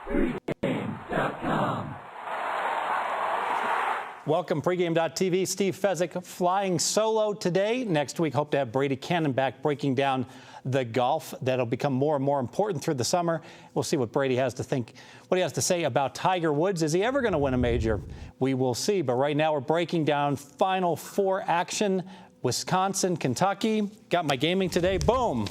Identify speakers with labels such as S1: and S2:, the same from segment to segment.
S1: Pregame.com.
S2: Welcome, Pregame.tv. Steve Fezzik flying solo today. Next week, hope to have Brady Cannon back breaking down the golf. That'll become more and more important through the summer. We'll see what Brady has to think, what he has to say about Tiger Woods. Is he ever going to win a major? We will see. But right now, we're breaking down Final Four action. Wisconsin, Kentucky. Got my gaming today. Boom.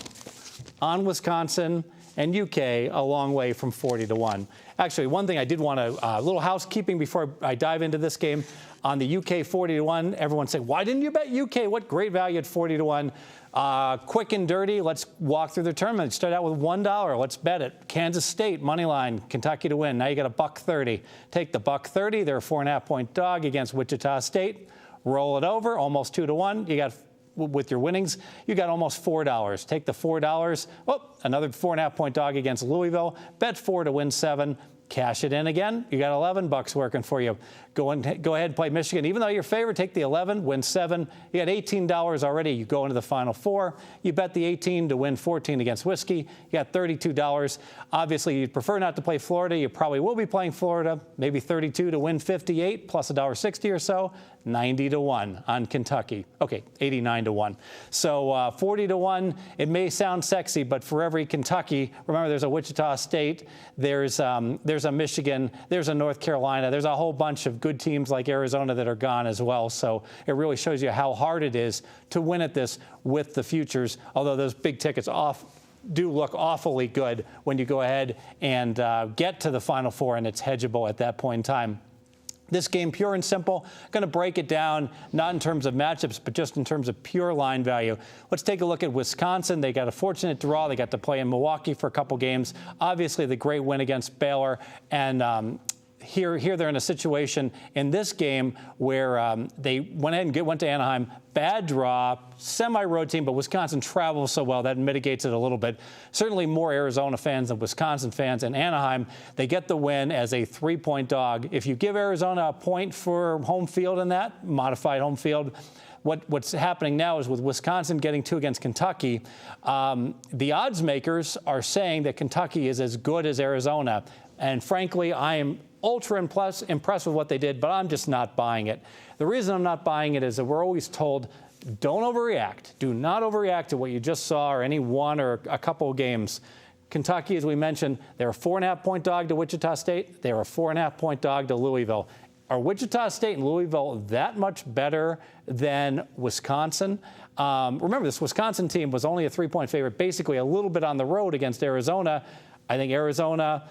S2: On Wisconsin and UK, a long way from 40-1. Actually, one thing I did want to, a little housekeeping before I dive into this game. On the UK 40-1, everyone say, why didn't you bet UK? What great value at 40-1. Quick and dirty, let's walk through the tournament. Start out with $1. Let's bet it. Kansas State, money line, Kentucky to win. Now you got $1.30. Take the $1.30. They're a 4.5-point dog against Wichita State. Roll it over, almost 2-1. You got, with your winnings, you got almost $4. Take the $4. Oh, another 4.5-point dog against Louisville. Bet 4 to win 7. Cash it in again. You got $11 working for you. Go ahead and play Michigan. Even though you're favored, take the 11, win 7. You got $18 already. You go into the Final Four. You bet the 18 to win 14 against Whiskey. You got $32. Obviously, you'd prefer not to play Florida. You probably will be playing Florida. Maybe 32 to win 58 plus $1.60 or so. 90-1 on Kentucky. Okay, 89-1. So 40-1. It may sound sexy, but for every Kentucky, remember there's a Wichita State, there's a Michigan, there's a North Carolina, there's a whole bunch of good teams like Arizona that are gone as well. So it really shows you how hard it is to win at this with the futures. Although those big tickets do look awfully good when you go ahead and get to the Final Four, and it's hedgeable at that point in time. This game, pure and simple, going to break it down, not in terms of matchups, but just in terms of pure line value. Let's take a look at Wisconsin. They got a fortunate draw. They got to play in Milwaukee for a couple games. Obviously, the great win against Baylor. And here they're in a situation in this game where they went ahead and went to Anaheim. Bad draw, semi-road team, but Wisconsin travels so well that mitigates it a little bit. Certainly more Arizona fans than Wisconsin fans. And Anaheim, they get the win as a 3-point dog. If you give Arizona a point for home field in that, modified home field, what's happening now is with Wisconsin getting 2 against Kentucky, the odds makers are saying that Kentucky is as good as Arizona. And frankly, I am ultra impressed with what they did, but I'm just not buying it. The reason I'm not buying it is that we're always told, don't overreact. Do not overreact to what you just saw or any one or a couple of games. Kentucky, as we mentioned, they're a 4.5-point dog to Wichita State. They're a 4.5-point dog to Louisville. Are Wichita State and Louisville that much better than Wisconsin? Remember, this Wisconsin team was only a 3-point favorite, basically a little bit on the road against Arizona. I think Arizona,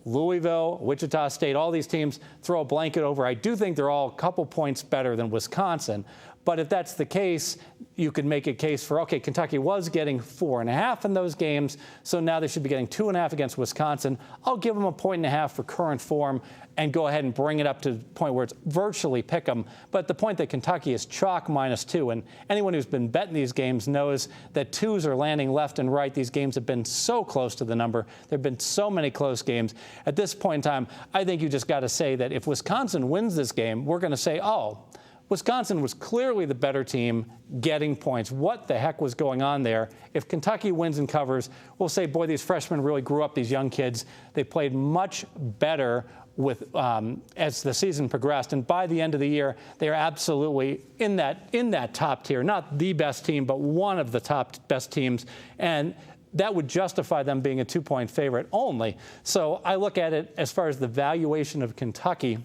S2: Louisville, Wichita State, all these teams throw a blanket over. I do think they're all a couple points better than Wisconsin. But if that's the case, you could make a case for, okay, Kentucky was getting 4.5 in those games, so now they should be getting 2.5 against Wisconsin. I'll give them a 1.5 for current form and go ahead and bring it up to the point where it's virtually pick 'em. But the point that Kentucky is chalk -2, and anyone who's been betting these games knows that 2s are landing left and right. These games have been so close to the number. There have been so many close games. At this point in time, I think you just got to say that if Wisconsin wins this game, we're going to say, oh, Wisconsin was clearly the better team getting points. What the heck was going on there? If Kentucky wins and covers, we'll say, boy, these freshmen really grew up, these young kids. They played much better with as the season progressed. And by the end of the year, they are absolutely in that top tier. Not the best team, but one of the top best teams. And that would justify them being a 2-point favorite only. So I look at it as far as the valuation of Kentucky.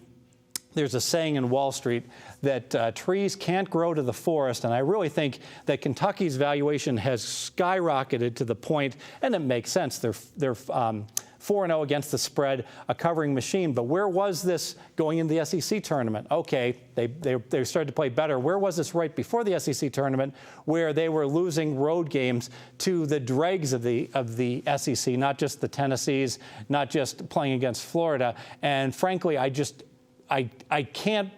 S2: There's a saying in Wall Street that trees can't grow to the forest, and I really think that Kentucky's valuation has skyrocketed to the point, and it makes sense. They're 4-0 against the spread, a covering machine. But where was this going in the SEC tournament? Okay, they started to play better. Where was this right before the SEC tournament, where they were losing road games to the dregs of the SEC, not just the Tennessees, not just playing against Florida? And frankly, I can't.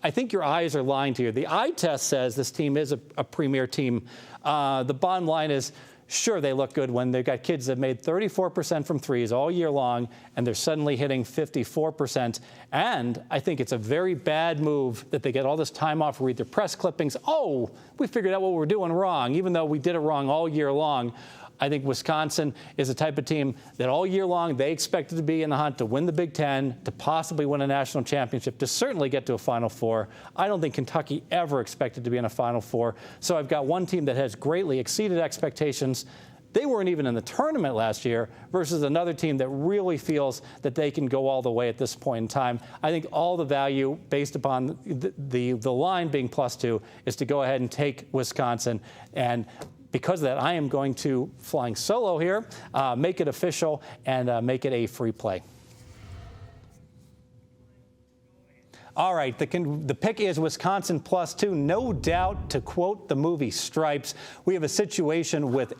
S2: I think your eyes are lying to you. The eye test says this team is a premier team. The bottom line is, sure, they look good when they've got kids that made 34% from threes all year long, and they're suddenly hitting 54%. And I think it's a very bad move that they get all this time off, read their press clippings. Oh, we figured out what we're doing wrong, even though we did it wrong all year long. I think Wisconsin is the type of team that all year long they expected to be in the hunt to win the Big Ten, to possibly win a national championship, to certainly get to a Final Four. I don't think Kentucky ever expected to be in a Final Four. So I've got one team that has greatly exceeded expectations. They weren't even in the tournament last year versus another team that really feels that they can go all the way at this point in time. I think all the value based upon the line being +2 is to go ahead and take Wisconsin. And because of that, I am going to flying solo here, make it official, and make it a free play. All right, the pick is Wisconsin +2. No doubt, to quote the movie Stripes, we have a situation with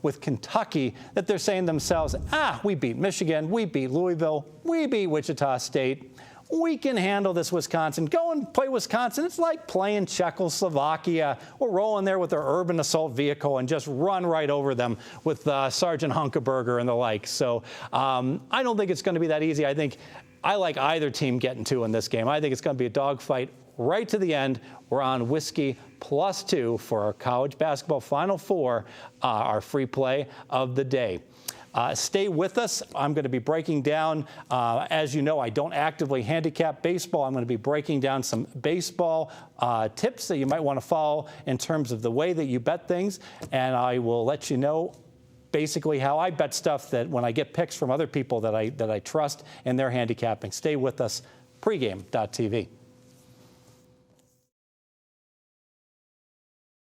S2: with Kentucky, that they're saying to themselves, we beat Michigan, we beat Louisville, we beat Wichita State. We can handle this Wisconsin. Go and play Wisconsin. It's like playing Czechoslovakia. We're rolling there with our urban assault vehicle and just run right over them with Sergeant Hunkeberger and the like. So I don't think it's going to be that easy. I like either team getting 2 in this game. I think it's going to be a dogfight right to the end. We're on whiskey +2 for our college basketball Final Four, our free play of the day. Stay with us. I'm going to be breaking down, as you know, I don't actively handicap baseball. I'm going to be breaking down some baseball tips that you might want to follow in terms of the way that you bet things. And I will let you know basically how I bet stuff that when I get picks from other people that I trust in their handicapping. Stay with us. Pregame.tv.